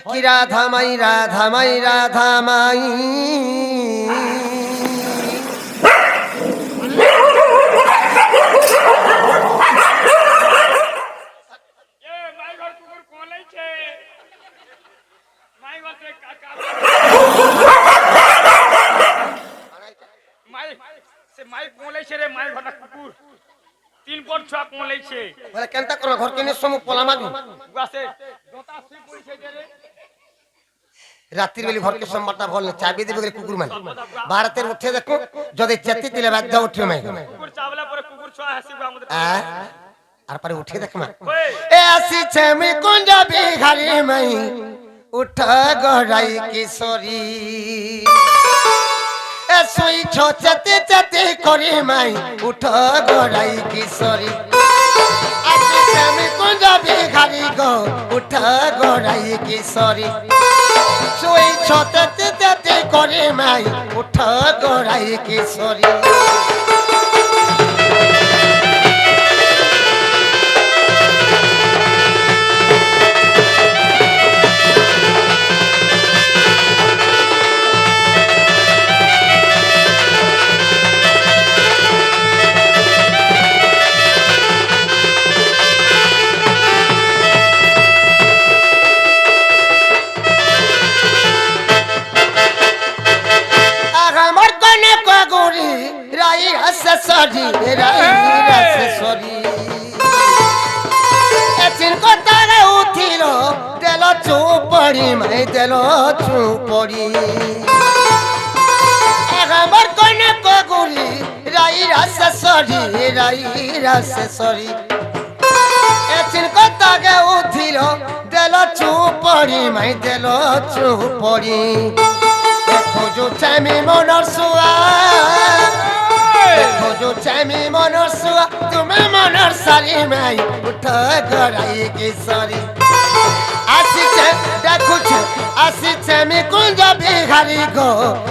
কি রাধা মাই রাধা মাই রাধা মাই রাত্রির বেলি ঘরকে সম্বারটা বল চাবি দেবে কুকুর মানে ভারতের উঠে দেখো যদি চেতি দিলে বাধ্য উঠে মাই আর পরে উঠে দেখ মা এ আসিছে আমি কুঞ্জ বিহারি মাই উঠ গড়াই কিশোরী এ শুইছ চেতি চেতি করি মাই উঠ গড়াই কিশোরী আসিছে আমি কুঞ্জ বিহারি গো উঠ গড়াই কিশোরী শুইছ চেতি চেতি করি মাই উঠ গড়াই কিশোরী সরি সরি এচিন কথারে উঠিল দেল চুপড়ি মাই দেল চুপড়ি আমার কনে পগুলি রাই রাসে সরি এচিন কথারে উঠিল দেল চুপড়ি মাই দেল চুপড়ি দেখো যে চামি মনর সুয়া চামি মনর সুয়া তুমি মনর সারি মাই উঠ গড়াই কিশোরী আসিছে দেখুছে আসিছে আমি কুঞ্জ বিহারি গো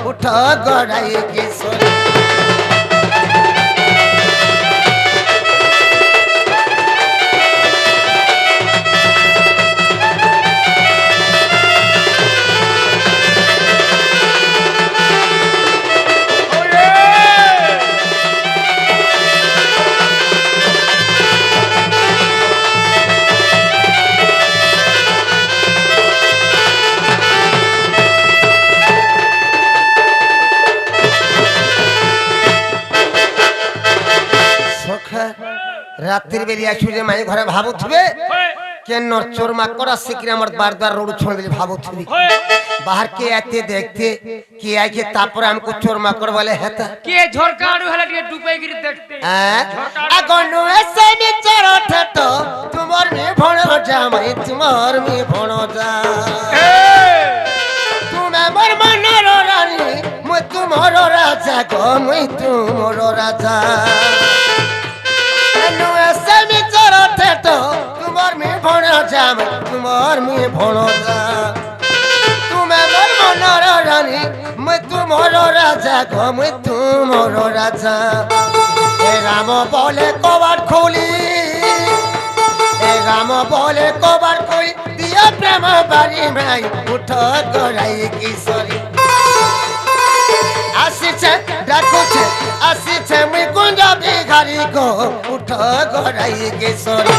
উঠ গড়াই কিশোরী রাত্রির বেলি আসুছে মাই ঘরে ভাবুথিবে কেন চোর মাকড় শিখরে আমার বারবার रोड छोड़ दे भाबुथিবি बाहर के आते देखते कि आके तापर हमको चोर माकड़ वाले हेता के झोरकाड़ू हला के डुबे गिर देखते अगनु ऐसे में चरो ठटो तुमर में भणो जा मैं तुमर में भणो जा तुमे मोर मनर रानी मैं तुमर राजा गो मैं तुमर राजा तुमर में भणो जा तुमर में भणो जा तुम्हें मोर मनर रानी मैं तुमर राजा गो मैं तुमर राजा ए राम बोले कबाड़ खोली ए राम बोले कबाड़ खोली दिया प्रेम बारी माई उठ गड़ाई किशोरी আসিছে ডাকুছে আসিছে মুই কুঞ্জ বিহারি গো উঠ গড়াই কিশোরী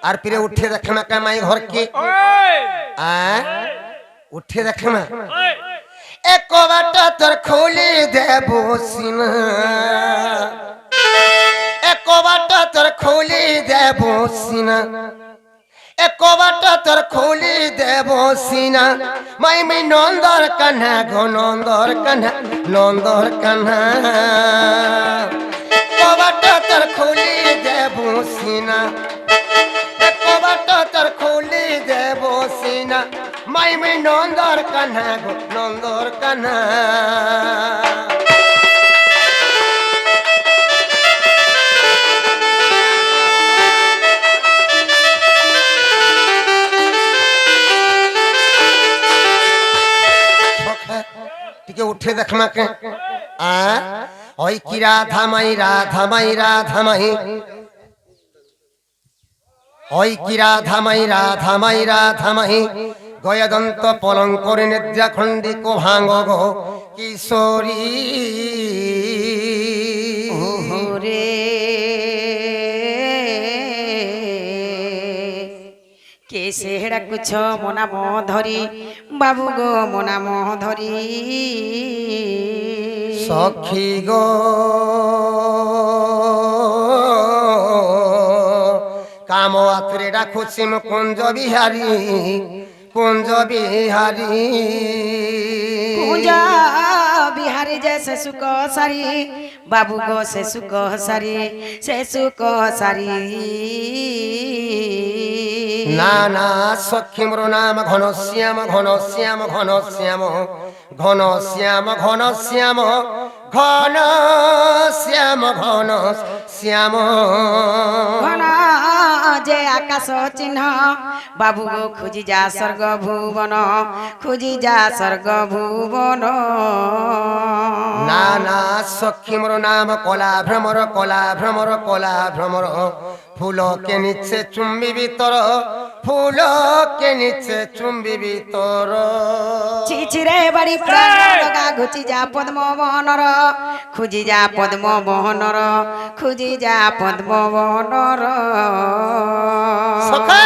আর পিরে উঠে দেখে না কামাই ঘর কি উঠে দেখে না এক বাটা তোর খুলি দেব সিনা এক বাটা তোর খুলি দেব সিনা এক বাটা তোর খুলি দেব সিনা মাই মি নন্দর কান্না গো নন্দর কান্না সিনা কবাট তোর খুলি দেব সিনা মাইমি নন্দর কান্না গো নন্দর কান্না টিকে উঠে দেখ মাকে ওই কি রাধামাই রাধামাই রাধামাই ওই কি রাধামাই রাধামাই রাধামাই গয়দন্ত পলঙ্করি নিদ্রা খণ্ডিক ভাঙ্গ গো কিশোরী রে কেসে ডাকুছ ମୋ ନାମ ଧରି ବାବୁ ଗୋ ମୋ ନାମ ଧରି সখী গো কাম আতুরে ডাকুছি মু কুঞ্জ বিহারী কুঞ্জ বিহারী কুঞ্জ বিহারী যে সে সুখ সারি বাবু গো সে সুখ সারি সে সুখ সারি না না সখী মোর নাম ঘন শ্যাম ঘন শ্যাম ঘন শ্যাম ঘন শ্যাম ঘন শ্যাম ঘন শ্যাম ঘন শ্যাম ঘন যে আকাশ চিহ্ন বাবু গো খুঁজি যা স্বর্গ ভুবন খুঁজি যা স্বর্গ ভুবন না না সখী মোর নাম কলা ভ্রমর কলা ভ্রমর কলা ভ্রমর ফুল কে নিচ্ছে চুম্বি ভিতর ফুল কে নিচ্ছে চুম্বি ভিতর চিচিরে বাড়ি প্রাণ লগা ঘুচি যা পদ্ম মোহনর খুঁজি যা পদ্ম মোহনর খুঁজি যা পদ্ম মোহনর সখা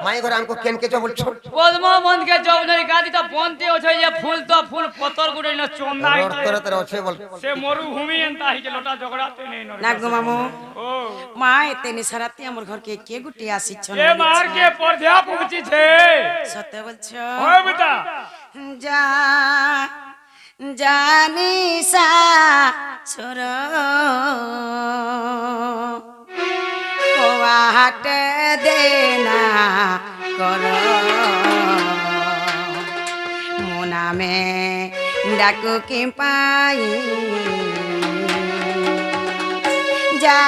মাই ঘর আমকো কেন কে বলছো পদ্ম বন্ধকে চৌধুরী গাদি তো বনতে আছে যে ফুল তো ফুল পতর গুড়ে না চন্দাই তোর তোর আছে বল সে মরুভূমি এন্তা হিকে লোটা ঝগড়াতে নেই না গো মামু ও মা এতে নিসারাতে আমার ঘরকে কে গুটি আসিছ এ মার কে পর্দা পৌঁছি ছে সত্য বলছ ও বেটা যা জানি সা ছোর কোয়াট দেনা কর মো নামে ডাকু কি পাই যা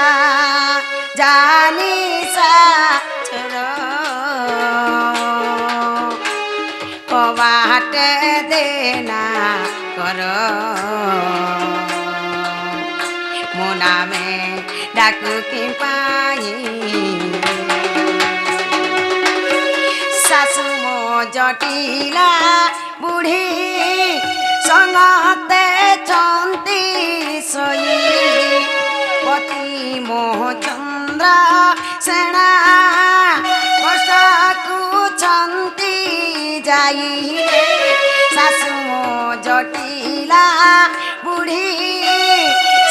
জানি সা ছোর কোয়াট দেনা কর মো নামে ডাকু কি পাই শাশু মো জটিলা বুঢ়ী সঙ্গতে চন্তি সই পতি মোহ চন্দ্র সেনা কষ্টকু চন্তি যাই শাশু মো জটিলা বুঢ়ী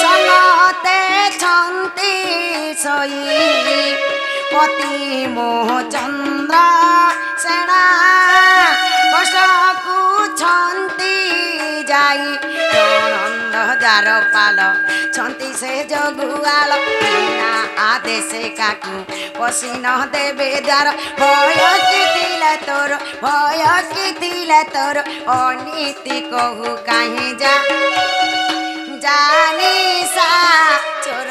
সঙ্গতে চন্তি সই পতি মোহ চন্দ্র সেনা কষ্টকু ছন্তি যাই নন্দ যার পাল ছন্তি সে জগুয়াল বিনা আদেশে কাকু পশি ন দেবে দ্বার ভয় কি দিলে তোর অনীতি কহু কাহি যা জানি সা চোর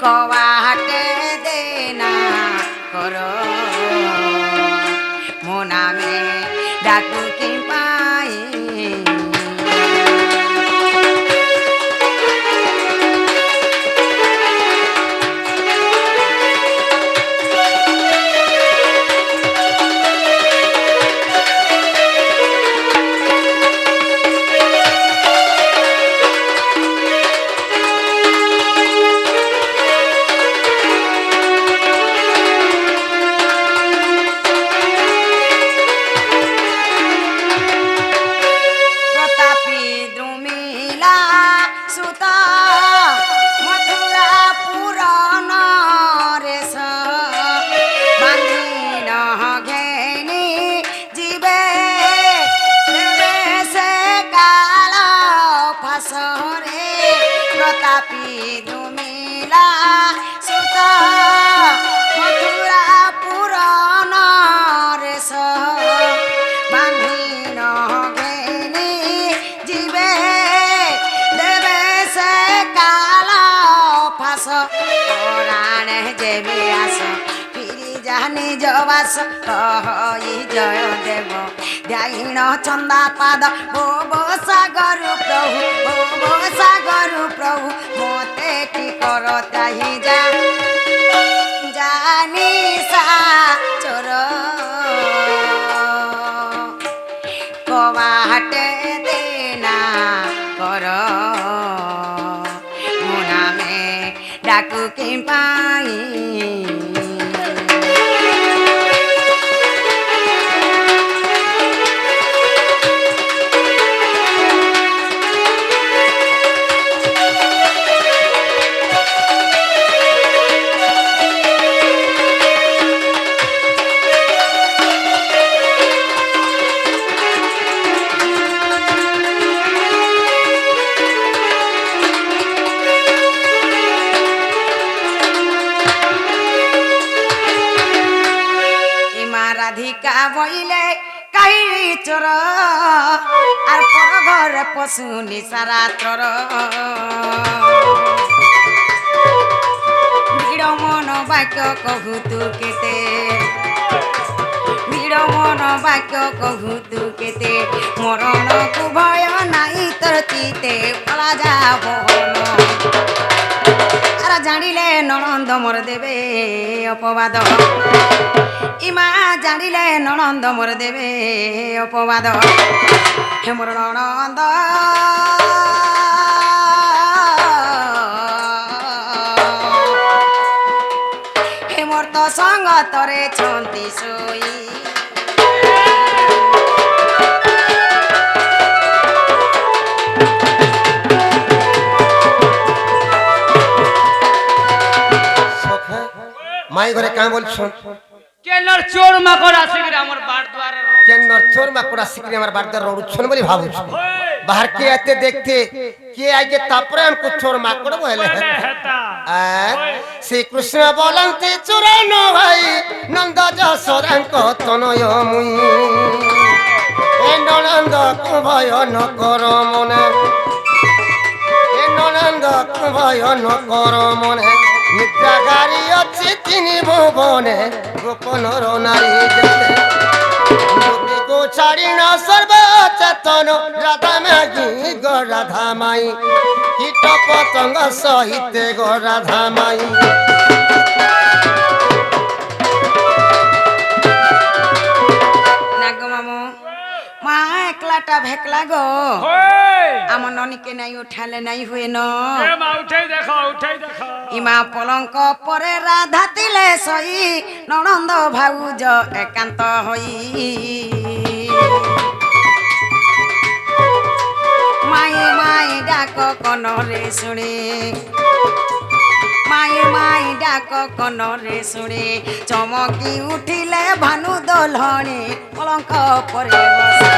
কবাটে দেনা কর মো নামে ডাকু কি পাই প্রতাপী দুমিলা সুত মথুরা পুরন রেশ বাঁধিন ঘেনি জীবে দেবে সে কাল ফাঁস পুরাণে যেবে আস ফিরি জানি জবাস কহি জয় দেব ধ্যান চন্দা পাদ ভব সাগর প্রভু মতে কি কর তাহি জানি সা চোর কবাটে দেনা কর মুনামে ডাকু কি পাই রাধিকা বইলে কাহিনী চোর আর পর ঘরে পশু নিশারা চোর ভিড় মন বাক্য কহু তু কেতে ভিড় মন বাক্য কহু তু কেতে মরণ কু ভয় নাই তোর চিতে পলা যাব আর জানিলে ননন্দ মোর দেবে অপবাদ ইমা জানিলে ননন্দ মোর দেবে অপবাদ হে মোর ননন্দ হে মোর তো সঙ্গ তরে ছন্তি সই মাই ঘরে কাঁ বলছ কেনর চোর মাকড় আসিকি আমার বার দ্বার কেন চোর মাকড় আসিকি আমার বার দ্বার রড়ুছন বলি ভাবুছ বাহার কে আতে দেখতে কে আগে তাপরে আমকো চোর মাকড় বলে শ্রীকৃষ্ণ বলন্তি চোরান ভাই নন্দ যশোদাঙ্ক তনয় মুই এ ননন্দ কু ভয় ন কর মনে এ ননন্দ কু ভয় ন কর মনে নিদ্রাগারী আছে তিনি ভুবনে গোপনর নারী যেতে গো ছাড়ি না সর্বচেতন রাধা মাগি গো রাধা মাই কীট পতঙ্গ সহিতে গো রাধা মাই নাগো মামু মা একলাটা ভেকলা গো আমার ননিকে নাই উঠালে নাই হুয়ে ন উঠাই দেখো ইমা পলঙ্ক পরে রাধা তিলে সই ননন্দ ভাউজ একান্ত হই মাই মাই ডাক কনরে শুনে মাই মাই ডাক কনরে শুনে চমকি উঠিলে ভানু দোলহণে পলঙ্ক পরে বসে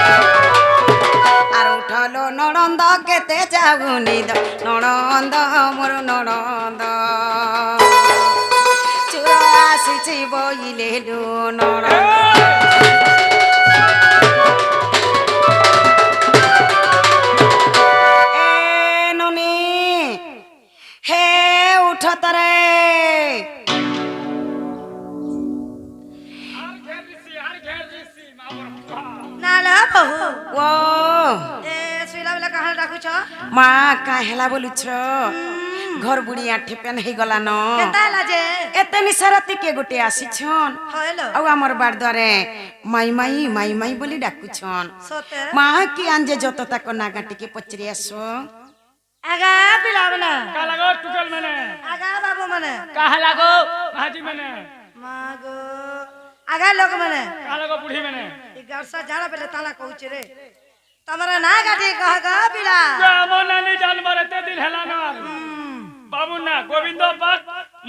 আর উঠলো ননন্দ কেতে যাগুনি ননন্দ মোর ননন্দ চোরা আসিছি বইলে ননন্দ এ ননি হে উঠ তরে নালা বহু ও এ শুইলা বেলা কাহাল ডাকুছ মা কাহেলা বলুছ ঘর বুড়ি আঠে পেন হয়ে গলা ন কেতালা যে এতে নিসারাতি কে গোটে আসিছন হইলো ଆଉ ଆମର ବାର ଦ୍ୱାରେ ମାଇ ମାଇ ମାଇ ମାଇ ବୋଲି ଡାକୁଛନ୍ ସତେ ମା କି ଆଞ୍ଜେ ଯତ ତାକ ନାଗା ଟିକେ ପଚାରି ଆସ আগা পিলা মানে কা লাগো টুকেল মানে আগা বাবু মানে কাহা লাগো ভাজি মানে মাগো আগা লোক মানে কা লাগো বুঢ়ী মানে ই গরসা জাড়া বেলে তালা কହୁছে রে তোমারা না গাটি কহ গা পিলা আমার নানি জানবার এতে দিন হেলা না বাবু না গোবিন্দ বাগ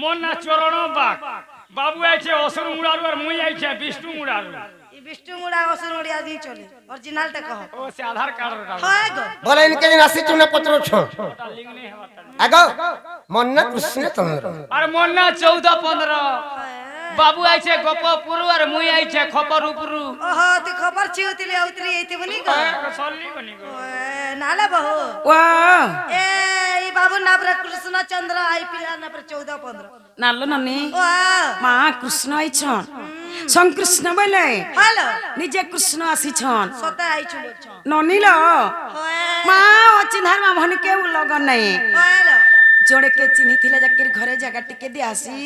মোর না চরণ বাগ বাবু আইছে অসুর মুড়ারু আর মুই আইছে বিষ্ণু মুড়ারু ই বিষ্ণু মুড়া অসুর মুড়িয়া দিয়ে চলে অরিজিনালটা কহ ও সে আধার কার্ড রা হয় গো বলে ইনকে দিন আসি চুনা পত্র ছো ওটা লিঙ্ক নেই হবার আগো মন্না কৃষ্ণ চন্দ্র আর মন না 14 15 বাবু আইছে গোপপুর আর মুই আইছে খপরপুর ওহো তুই খবর চিউতিলি আউতরি এইতে বনি গো সল্লি বনি গো নালে বহু ও এই বাবু নাবরে কৃষ্ণ চন্দ্র আই পিলা নাবরে 14 15 নালো ননি ও মা কৃষ্ণ আইছন সংকৃষ্ণ বলে হ্যালো নিজে কৃষ্ণ আসিছন সতে আইছু বলছ ননিল হয় মা ও চিন্হার মা ভন কেউ লগন নাই হ্যালো जोड़े के चिन्ही थिले जकिर घरे जगह टिके दियासी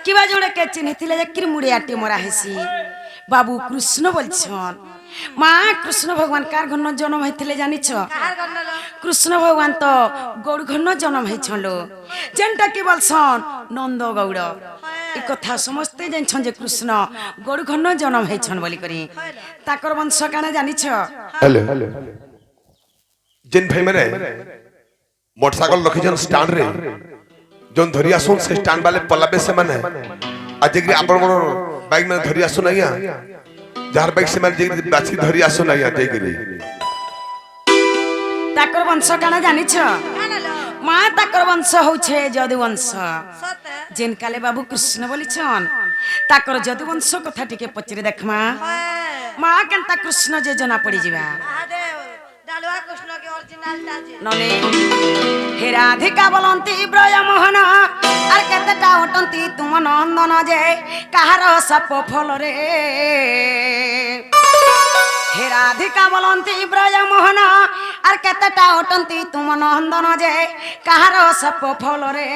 किबा जोड़े के चिन्ही थिले जकिर मुड़ियाटी मोरा हेसी बाबू कृष्ण बोलछन माँ कृष्ण भगवान कार घन जन्म होइथिले जानिछ কাহার গন্নল कृष्ण भगवान तो गौड़ घन जन्म होइछन लो जेनटा की बोलछन नंद गौड़ ई कथा समस्ते जानछन जे कृष्ण गौड़ घन जन्म होइछन बोली करी ताकर वंश काना जानिछ हेलो जेन भाई मेरे मोटरसाइकिल रखिछन स्टैंड रे जोन धरि आसुन से स्टैंड वाले पलाबे से माने आज जे आपण मोर बाइक में धरि आसुन आया जार बाइक से माने जे बाछी धरि आसुन आया जे गिरी ताकर वंश काना जानिछ কানাল माँ ताकर वंश होछे যদুবংশ সতে जेन काले बाबू कृष्ण बोलिछन ताकर যদুবংশ कथा टिके पचरे देखमा হয় माँ केनता कृष्ण जे जना पड़ी जिबा আদে ডালুয়া কৃষ্ণ কে অরিজিনালটা যে नने हे राधिका बोलंती ब्रज मोहन आर केतेटा ओटंती तुम नंदन जे काहार सप फल रे हे राधिका बोलंती ब्रज मोहन आर केतेटा ओटंती तुम नंदन जे काहार सप फल रे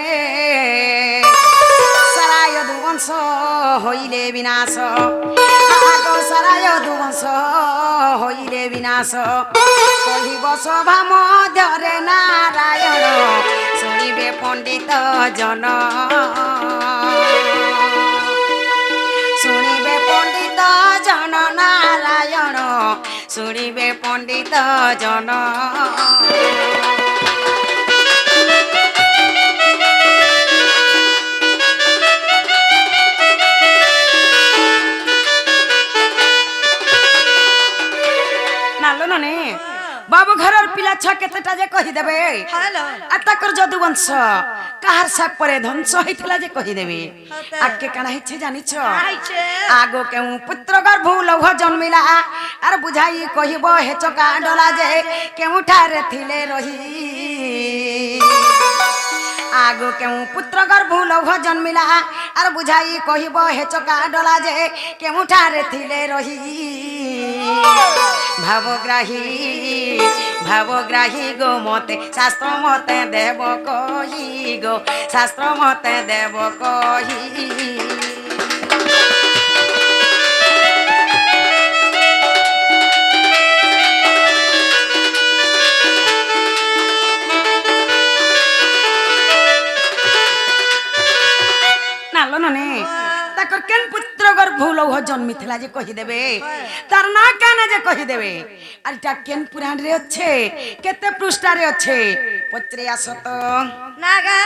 सराय दुवंश होइले विनाश आगो सराय दुवंश होइले विनाश कहिब सभा मध्यरे नारायण शुणिबे पंडित जन शुणिबे पंडित जन नारायण शुणिबे पंडित जन नालो नने बाबू घरर पिला छ केतेटा जे कहि देबे হ্যালো आताकर যদুবংশ काहार साक परे ध्वंस होइथिला जे कहि देबे आके काना हिचे जानिछ আইছে आगो केउ पुत्र गर्भ लौह जन्मिला आर बुझाई कहिबो हे चका डला जे केउ ठारे थिले रही आगो केउ पुत्र गर्भ लौह जन्मिला आर बुझाई कहिबो हे चका डला जे केउ ठारे थिले रही भावग्राही गो मते शास्त्र मते देव कही गो शास्त्र मते देव कही नालो नने ताकर केन पुत्र गर्भ लौह जन्मी थिला जे कहि देबे तार ना काना जे कहि देबे आरटा केन पुराण रे अच्छे केते पृष्ठा रे अच्छे पचरे आसत নাগা